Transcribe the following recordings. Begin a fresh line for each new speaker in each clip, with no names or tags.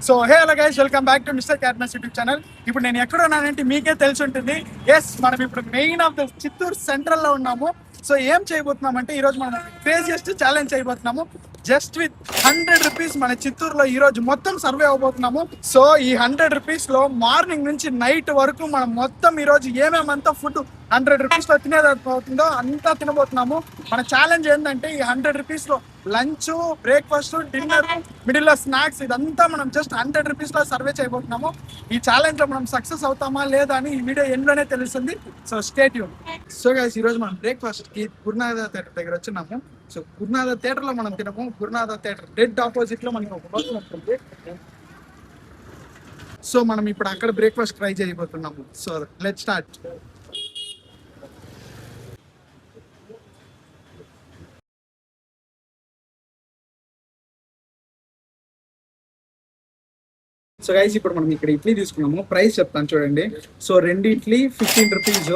So hey hello guys, welcome back to mister క్యాట్నస్ YouTube channel. ఇప్పుడు నేను ఎక్కడ ఉన్నానంటే మీకే తెలిసి ఉంటుంది. ఎస్, మనం ఇప్పుడు main of the Chittoor central లో ఉన్నాము. సో ఏం చేయబోతున్నాం అంటే ఈరోజు మనం క్రేజియస్ట్ ఛాలెంజ్ చేయబోతున్నాము. జస్ట్ విత్ 100 రూపీస్ మన చిత్తూరులో ఈ రోజు మొత్తం సర్వే అవబోతున్నాము. సో ఈ 100 రూపీస్ లో మార్నింగ్ నుంచి నైట్ వరకు మనం మొత్తం ఈ రోజు ఏమేమంతా ఫుడ్ 100 రూపీస్ లో తినేదవుతుందో అంతా తినబోతున్నాము. మన ఛాలెంజ్ ఏంటంటే ఈ 100 రూపీస్ లో లంచ్, బ్రేక్ఫాస్ట్, డిన్నర్, మిడిల్ లో స్నాక్స్, ఇదంతా మనం జస్ట్ 100 రూపీస్ లో సర్వే చేయబోతున్నాము. ఈ ఛాలెంజ్ లో మనం సక్సెస్ అవుతామా లేదా అని ఈ వీడియో ఎండ్లోనే తెలుస్తుంది. So stay tune. So guys, ఈ రోజు మనం బ్రేక్ఫాస్ట్ కి గురునాథ థియేటర్ దగ్గర వచ్చినాము. సో గురునాథ థియేటర్ లో మనం తినము. గురునాథ థియేటర్ డెడ్ ఆపోజిట్ లో మనకి ఒక హోటల్ ఉంటుంది. సో మనం ఇప్పుడు అక్కడ బ్రేక్ఫాస్ట్ ట్రై చేయబోతున్నాము. So let's start. So guys, ఇప్పుడు మనం ఇక్కడ ఇడ్లీ తీసుకున్నాము. ప్రైస్ చెప్తాను చూడండి. So 2 idli 15 rupees.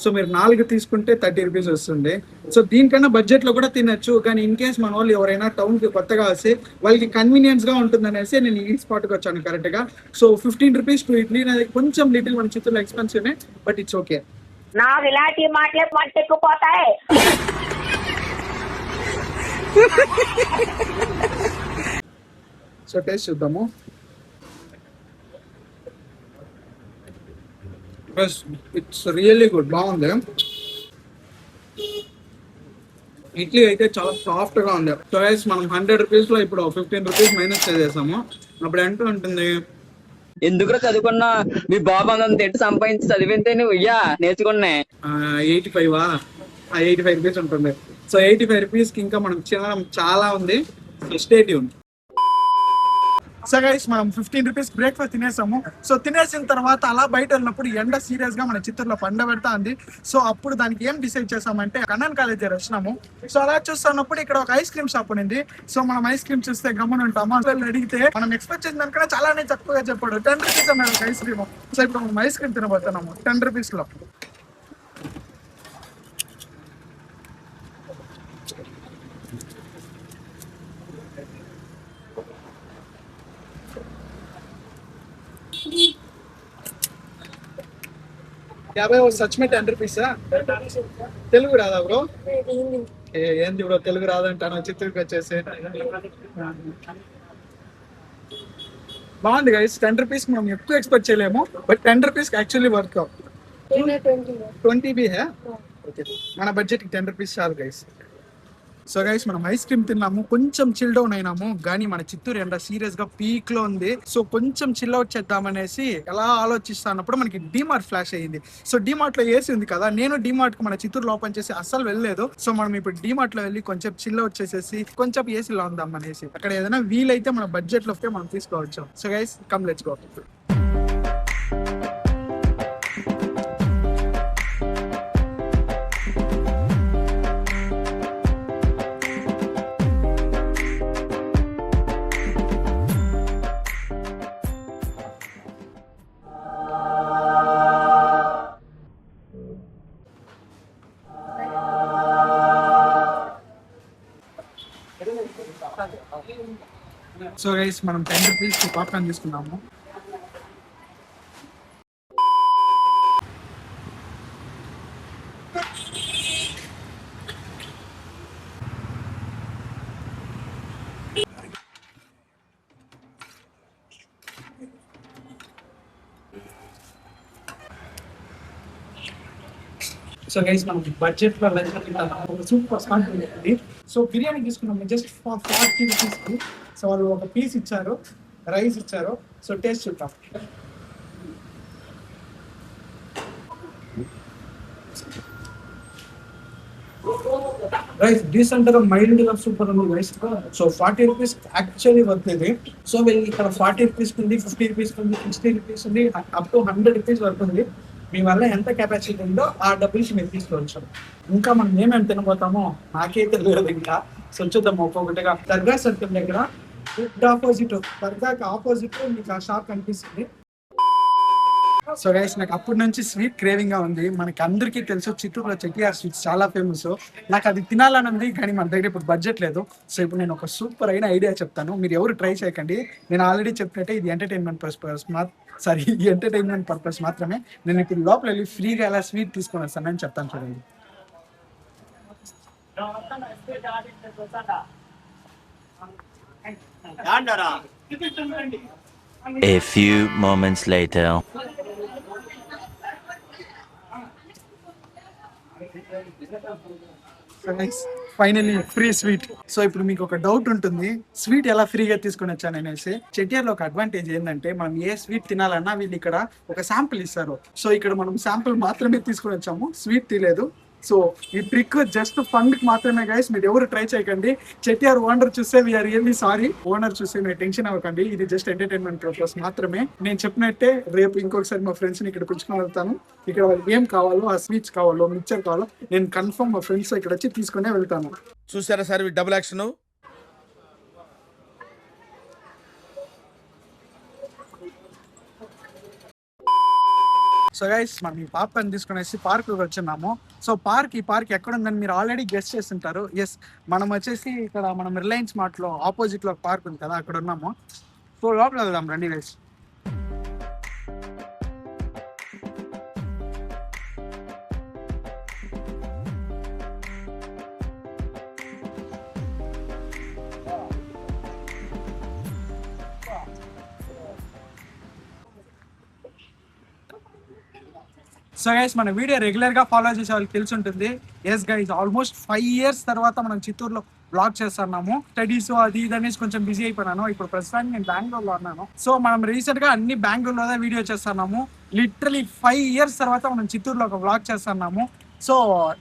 సో మీరు 4 తీసుకుంటే 30 రూపీస్ వస్తుంది. సో దీనికన్నా బడ్జెట్ లో కూడా తినచ్చు. కానీ ఇన్ కేస్ మన వాళ్ళు ఎవరైనా టౌన్ కి కొత్తగా వస్తే వాళ్ళకి కన్వీనియన్స్ గా ఉంటుంది అనేసి నేను ఈ స్పాట్ కి వచ్చాను కరెక్ట్ గా. సో 15 రూపీస్ 2 ఇడ్లీ కొంచెం లిటిల్ మన చిత్తూరులో ఎక్స్పెన్సివ్, బట్ ఇట్స్ ఓకే.
నాకు ఇలాంటి మాటలే పట్టుకుపోతాయి.
సో టేస్ట్ చూద్దాము. ఇట్స్ రియల్లీ గుడ్, బాగుంది. ఇడ్లీ అయితే చాలా సాఫ్ట్ గా ఉంది. సో గైస్, మనం 100 రూపీస్ లో ఇప్పుడు 15 రూపీస్ మైనస్ చేసేసాము. అప్పుడు ఎంత ఉంటుంది?
ఎందుకు చదువుకున్నా మీ బాబు అంత ఎట్టు సంపాదించి చదివితే నువ్వు నేర్చుకున్నా
85 రూపీస్ ఉంటుంది. సో 85 రూపీస్ కి ఇంకా మనం తినడం చాలా ఉంది. So stay tune. So guys, మనం 15 రూపీస్ బ్రేక్ఫాస్ట్ తినేసాము. సో తినేసిన తర్వాత అలా బయట వెళ్ళినప్పుడు ఎండ సీరియస్ గా మన చిత్తూరులో పెడతా ఉంది. సో అప్పుడు దానికి ఏం డిసైడ్ చేసామంటే కన్నన్ కాలేజ్ దగ్గర వచ్చినాము. సో అలా చూస్తున్నప్పుడు ఇక్కడ ఒక ఐస్ క్రీమ్ షాప్ ఉంది. సో మనం ఐస్ క్రీమ్ చూస్తే గమ్మున ఉంటాము. అసలు అడిగితే మనం ఎక్స్పెక్ట్ చేసిన దానికన్నా చాలానే తక్కువగా చెప్పాడు. 10 రూపీస్ అన్నాడు ఒక ఐస్ క్రీమ్. సో ఇప్పుడు మనం ఐస్ క్రీమ్ తినబోతున్నాము 10 రూపీస్ లో. యాభై సచ్ మే 10 రూపీసా? తెలుగు రాదా బ్రో? ఏంది బ్రో తెలుగు రాదంటాను చిత్తూరుకి వచ్చేసి. బాగుంది గైస్. 10 రూపీస్ మనం ఎక్కువ ఎక్స్పెక్ట్ చేయలేము, బట్ 10 రూపీస్ యాక్చువల్లీ వర్క్. 20 బి హే. ఓకే, మన బడ్జెట్ కి 10 రూపీస్ చాలు గైస్. సో గైస్, మనం ఐస్ క్రీమ్ తిన్నాము, కొంచెం చిల్ డౌన్ అయినాము. కానీ మన చిత్తూరు ఎండ సీరియస్ గా పీక్ లో ఉంది. సో కొంచెం చిల్ అవుట్ చేద్దామనేసి ఎలా ఆలోచిస్తున్నప్పుడు మనకి డిమార్ట్ ఫ్లాష్ అయ్యింది. సో డిమార్ట్ లో ఏసీ ఉంది కదా, నేను డిమార్ట్ కి మన చిత్తూరులో ఓపెన్ చేసి అస్సలు వెళ్ళలేదు. సో మనం ఇప్పుడు డిమార్ట్ లో వెళ్ళి కొంచెం చిల్ అవుట్ చేసేసి కొంచెం ఏసీలో ఉందాం అనేసి అక్కడ ఏదైనా వీలైతే మన బడ్జెట్ లో మనం తీసుకోవచ్చు. So guys, come let's go. So guys, మనం 10 రూపీస్ పాప్కార్న్ తీసుకున్నాము. సో గైస్, మనం బడ్జెట్ లో సూపర్ స్పాట్ ఉంది. సో బిర్యానీ తీసుకున్నాము జస్ట్ ఫర్ 40 రూపీస్ కి. సో వాళ్ళు ఒక పీస్ ఇచ్చారు, రైస్ ఇచ్చారు. సో టేస్ట్ చూద్దాం. రైస్ డీసెంట్ గా మైల్డ్ గా సూపర్ ఉంది rice. So 40 rupees actually worth ఇది. సో వీళ్ళు ఇక్కడ 40 రూపీస్ ఉంది, 50 రూపీస్ ఉంది, 60 రూపీస్ ఉంది, అప్ టు 100 రూపీస్ వరకు ఉంది. మీ వల్ల ఎంత కెపాసిటీ ఉందో ఆ డబ్బుల్స్ మీరు తీసుకోవచ్చు. ఇంకా మనం ఏమేమి తినబోతామో నాకైతే తెలియదు ఇంకా. సో చూద్దాం ఒక్కొక్కటిగా. దర్గా సర్కిల్ దగ్గర ఆపోజిట్, దర్గాకి ఆపోజిట్ మీకు ఆ షాప్ కనిపిస్తుంది. సో గైస్ నాకు అప్పటి నుంచి స్వీట్ క్రేవింగ్ గా ఉంది. మనకి అందరికీ తెలుసు చిత్తూరులో చెట్టియార్ స్వీట్స్ చాలా ఫేమస్. నాకు అది తినాలని ఉంది, కానీ మన దగ్గర ఇప్పుడు బడ్జెట్ లేదు. సో ఇప్పుడు నేను ఒక సూపర్ అయిన ఐడియా చెప్తాను, మీరు ఎవరు ట్రై చేయకండి. నేను ఆల్రెడీ చెప్పినట్టే ఇది ఎంటర్టైన్మెంట్ పర్పస్ మాత్రమే. నేను ఇప్పుడు లోపల వెళ్ళి ఫ్రీగా ఎలా స్వీట్ తీసుకొని వస్తానని చెప్తాను చూడండి.
A few moments later.
Finally free sweet. So ఇప్పుడు మీకు ఒక డౌట్ ఉంటుంది, స్వీట్ ఎలా ఫ్రీగా తీసుకొని వచ్చాను అనేసి. చెట్టియార్లో ఒక అడ్వాంటేజ్ ఏంటంటే మనం ఏ స్వీట్ తినాలన్నా వీళ్ళు ఇక్కడ ఒక శాంపుల్ ఇస్తారు. సో ఇక్కడ మనం శాంపుల్ మాత్రమే తీసుకొని వచ్చాము, స్వీట్ తీయలేదు. సో ఈ ట్రిక్ జస్ట్ ఫండ్ కి మాత్రమే గైస్, మీరు ఎవరు ట్రై చేయకండి. చెట్టియార్ ఓనర్ చూస్తే వీఆర్ రియల్లీ సారీ. ఓనర్ చూస్తే మీరు టెన్షన్ అవ్వకండి, ఇది జస్ట్ ఎంటర్టైన్మెంట్ పర్పస్ మాత్రమే. నేను చెప్పినట్టే రేపు ఇంకొకసారి మా ఫ్రెండ్స్ ని ఇక్కడ కూర్చుని వెళ్తాను. ఇక్కడ వాళ్ళకి ఏం కావాలో, ఆ స్వీట్స్ కావాలో, మిక్చర్ కావాలో నేను కన్ఫర్మ్ మా ఫ్రెండ్స్ ఇక్కడ వచ్చి తీసుకునే వెళ్తాను.
చూసారా sir double action.
So guys మనం ఈ పాప్కార్న్ తీసుకునేసి పార్క్ వచ్చినాము. సో ఈ పార్క్ ఎక్కడ ఉందని మీరు ఆల్రెడీ గెస్ట్ చేస్తుంటారు. ఎస్, మనం వచ్చేసి ఇక్కడ మనం రిలయన్స్ మార్ట్ లో ఆపోజిట్ లో పార్క్ ఉంది కదా, అక్కడ ఉన్నాము. సో లోపల వెళ్దాం రండి గైస్. సో గైస్ మన వీడియో రెగ్యులర్ గా ఫాలో చేసే వాళ్ళకి తెలిసి ఉంటుంది. ఎస్ గైస్, ఆల్మోస్ట్ 5 years తర్వాత మనం చిత్తూరులో బ్లాగ్ చేస్తున్నాము. స్టడీస్ అది ఇది అనేసి కొంచెం బిజీ అయిపోయినాను. ఇప్పుడు ప్రస్తుతానికి నేను బెంగళూరులో ఉన్నాను. సో మనం రీసెంట్ గా అన్ని బెంగళూరులో వీడియో చేస్తున్నాము. లిటరలీ 5 years తర్వాత మనం చిత్తూరులో ఒక బ్లాగ్ చేస్తున్నాము. సో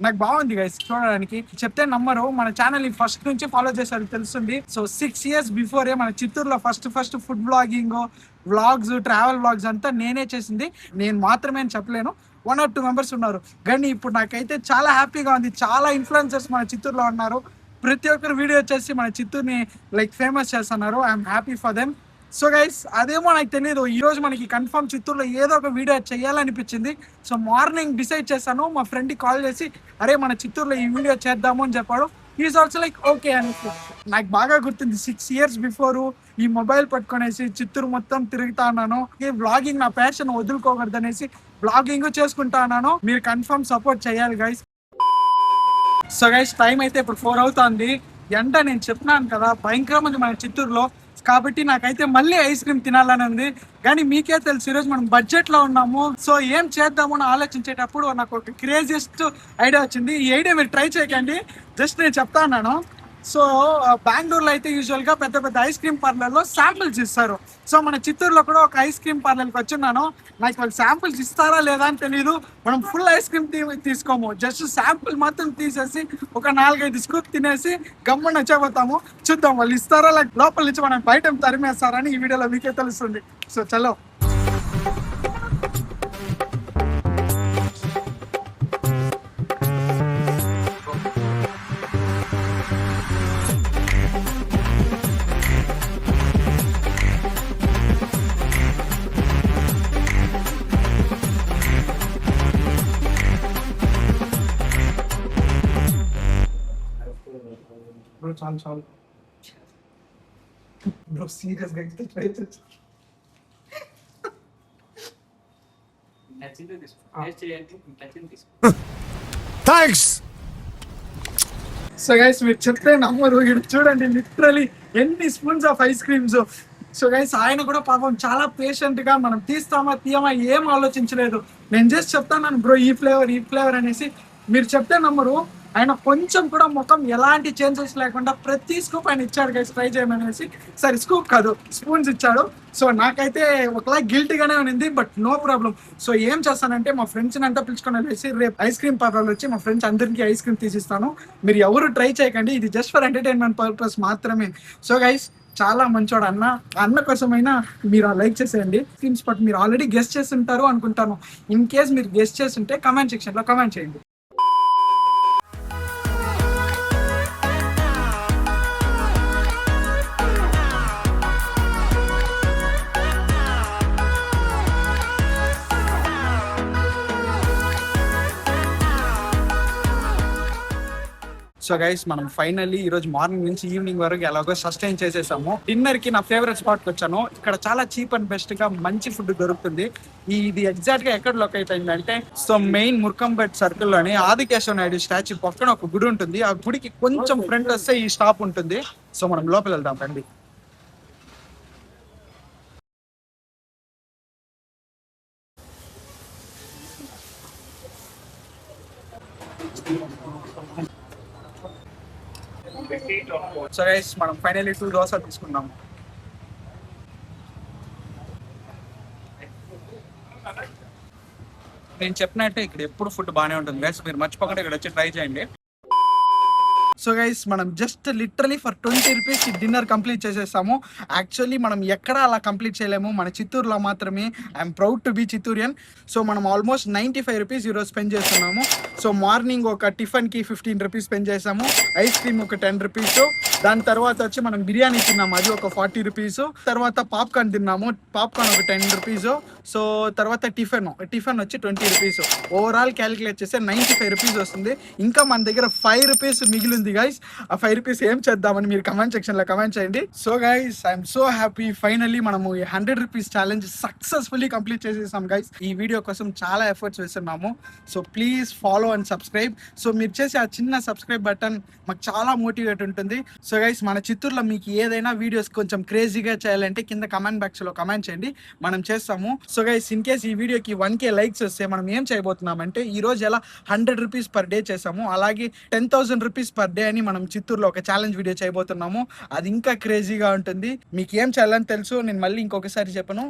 నాకు బాగుంది గైస్ చూడడానికి. చెప్తే నమ్మరు, మన ఛానల్ ని ఫస్ట్ నుంచి ఫాలో చేసే తెలుస్తుంది. సో 6 years బిఫోరే మన చిత్తూరులో first food blogging, vlogs, travel vlogs అంతా నేనే చేసింది. నేను మాత్రమే అని చెప్పలేను, 1 or 2 members ఉన్నారు. కానీ ఇప్పుడు నాకైతే చాలా హ్యాపీగా ఉంది. చాలా ఇన్ఫ్లుయెన్సర్స్ మన చిత్తూరులో ఉన్నారు. ప్రతి ఒక్కరు వీడియో వచ్చేసి మన చిత్తూరుని లైక్ ఫేమస్ చేస్తున్నారు. I'm happy for them. So guys అదేమో నాకు తెలియదు, ఈ రోజు మనకి కన్ఫర్మ్ చిత్తూరులో ఏదో ఒక వీడియో చేయాలనిపించింది. సో మార్నింగ్ డిసైడ్ చేశాను. మా ఫ్రెండ్కి కాల్ చేసి అరే మన చిత్తూరులో ఈ వీడియో చేద్దాము అని చెప్పాడు. ఈజ్ ఆల్సో లైక్ ఓకే అని. నాకు బాగా గుర్తుంది 6 years బిఫోర్ ఈ మొబైల్ పట్టుకునేసి చిత్తూరు మొత్తం తిరుగుతా ఉన్నాను. ఈ వ్లాగింగ్ నా ప్యాషన్ వదులుకోకూడదు అనేసి వ్లాగింగ్ చేసుకుంటా ఉన్నాను. మీరు కన్ఫర్మ్ సపోర్ట్ చేయాలి గైస్. సో గైస్ టైం అయితే ఇప్పుడు 4 అవుతుంది. ఎండ నేను చెప్పినాను కదా భయంకరం ఉంది మన చిత్తూరులో. కాబట్టి నాకైతే మళ్ళీ ఐస్ క్రీమ్ తినాలని ఉంది. కానీ మీకే తెలుసు ఈరోజు మనం బడ్జెట్ లో ఉన్నాము. సో ఏం చేద్దాము అని ఆలోచించేటప్పుడు నాకు ఒక క్రేజియస్ట్ ఐడియా వచ్చింది. ఈ ఐడియా మీరు ట్రై చేయకండి, జస్ట్ నేను చెప్తా ఉన్నాను. సో బెంగళూరులో అయితే యూజువల్ గా పెద్ద పెద్ద ఐస్ క్రీమ్ పార్లర్ లో శాంపిల్స్ ఇస్తారు. సో మన చిత్తూరులో కూడా ఒక ఐస్ క్రీమ్ పార్లర్కి వచ్చున్నాను. నాకు వాళ్ళు శాంపిల్స్ ఇస్తారా లేదా అని తెలియదు. మనం ఫుల్ ఐస్ క్రీమ్ తీసుకోము, జస్ట్ శాంపిల్ మాత్రం తీసేసి ఒక 4-5 స్కూప్ తినేసి గమ్మున వచ్చేపోతాము. చూద్దాం వాళ్ళు ఇస్తారా లేక లోపల నుంచి మనం బయట తరిమేస్తారని ఈ వీడియోలో మీకే తెలుస్తుంది. సో చలో. బ్రో చాలు బ్రో, సీరియస్ గా అయితే ట్రై చేసి
థ్యాంక్స్.
సో గైస్ మీరు చెప్తే నమ్మరు, ఇక్కడ చూడండి లిటరలీ ఎన్ని spoons of ice creams. So guys ఆయన కూడా పాపం చాలా పేషెంట్ గా మనం తీస్తామా తీయమా ఏం ఆలోచించలేదు. నేను జస్ట్ చెప్తాను బ్రో ఈ ఫ్లేవర్ అనేసి. మీరు చెప్తే నమ్మరు, ఆయన కొంచెం కూడా ముఖం ఎలాంటి చేంజెస్ లేకుండా ప్రతి స్కూప్ ఆయన ఇచ్చాడు గైస్ ట్రై చేయమనేసి. సరే స్కూప్ కాదు స్పూన్స్ ఇచ్చాడు. సో నాకైతే ఒకలా గిల్టీగానే ఉంది, బట్ నో ప్రాబ్లం. సో ఏం చేస్తానంటే మా ఫ్రెండ్స్ని అంతా పిలుచుకొని వెళ్ళేసి రేపు ఐస్ క్రీమ్ పార్లర్ వచ్చి మా ఫ్రెండ్స్ అందరికీ ఐస్ క్రీమ్ తీసిస్తాను. మీరు ఎవరు ట్రై చేయకండి, ఇది జస్ట్ ఫర్ ఎంటర్టైన్మెంట్ పర్పస్ మాత్రమే. సో గైస్ చాలా మంచోడు అన్న కోసమైనా మీరు లైక్ చేసేయండి. స్క్రీన్ స్పాట్ మీరు ఆల్రెడీ గెస్ట్ చేస్తుంటారు అనుకుంటాను. ఇన్ కేస్ మీరు గెస్ట్ చేస్తుంటే కమెంట్ సెక్షన్ లో కమెంట్ చేయండి. సో గైస్ మనం ఫైనల్లీ ఈ రోజు మార్నింగ్ నుంచి ఈవినింగ్ వరకు ఎలాగో సస్టైన్ చేసేసాము. డిన్నర్ కి నా ఫేవరెట్ స్పాట్ కి వచ్చాను. ఇక్కడ చాలా చీప్ అండ్ బెస్ట్ గా మంచి ఫుడ్ దొరుకుతుంది. ఇది ఎగ్జాక్ట్ గా ఎక్కడ లొకేట్ అయిందంటే సో మెయిన్ ముర్కంపేట్ సర్కిల్ లోని ఆదికేశవ నాయుడు స్టాచ్యూ పక్కన ఒక గుడి ఉంటుంది. ఆ గుడికి కొంచెం ఫ్రంట్ వస్తే ఈ స్టాప్ ఉంటుంది. సో మనం లోపల వెళ్దాం రండి. సో గైస్ మనం ఫైనల్లీ 2 దోశ తీసుకున్నాం. నేను చెప్పినట్టే ఇక్కడ ఎప్పుడు ఫుడ్ బాగానే ఉంటుంది గైస్, మీరు మర్చిపోకుండా ఇక్కడ వచ్చి ట్రై చేయండి. సో గైస్ మనం just literally for 20 rupees dinner complete చేసేసాము. యాక్చువల్లీ మనం ఎక్కడ అలా కంప్లీట్ చేయలేము, మన చిత్తూరులో మాత్రమే. I'm proud to be Chittoorian. So మనం ఆల్మోస్ట్ 95 రూపీస్ ఈరోజు స్పెండ్ చేస్తున్నాము. సో మార్నింగ్ ఒక టిఫిన్కి 15 రూపీస్ స్పెండ్ చేసాము, ఐస్ క్రీమ్ ఒక 10 రూపీస్, దాని తర్వాత వచ్చి మనం బిర్యానీ తిన్నాము, అది ఒక 40 రూపీస్, తర్వాత పాప్కార్న్ తిన్నాము, పాప్కార్న్ ఒక 10 రూపీస్, సో తర్వాత టిఫిన్ వచ్చి 20 రూపీస్. ఓవరాల్ క్యాలిక్యులేట్ చేస్తే 95 రూపీస్ వస్తుంది. ఇంకా మన దగ్గర 5 రూపీస్ మిగిలింది గైస్. ఆ 5 రూపీస్ ఏం చేద్దామని మీరు కమెంట్ సెక్షన్ లో కమెంట్ చేయండి. So guys I'm so happy, finally మనము 100 రూపీస్ ఛాలెంజ్ సక్సెస్ఫుల్లీ కంప్లీట్ చేసేసాం గైస్. ఈ వీడియో కోసం చాలా ఎఫర్ట్స్ వేస్తున్నాము. So please follow and subscribe. So మీరు చేసే ఆ చిన్న సబ్స్క్రైబ్ బటన్ మాకు చాలా మోటివేట్ ఉంటుంది. సో గైస్ మన చిత్తూరులో మీకు ఏదైనా వీడియోస్ కొంచెం క్రేజీగా చేయాలంటే కింద కమెంట్ బాక్స్ లో కమెంట్ చేయండి, మనం చేస్తాము. సో గైస్ ఇన్ కేస్ ఈ వీడియోకి 1K లైక్స్ వస్తే మనం ఏం చేయబోతున్నామంటే ఈ రోజు ఎలా 100 రూపీస్ పర్ డే చేసాము, అలాగే 10,000 రూపీస్ పర్ డే అని మనం చిత్తూరులో ఒక ఛాలెంజ్ వీడియో చేయబోతున్నాము. అది ఇంకా క్రేజీగా ఉంటుంది. మీకు ఏం చేయాలని తెలుసు, నేను మళ్ళీ ఇంకొకసారి చెప్పను.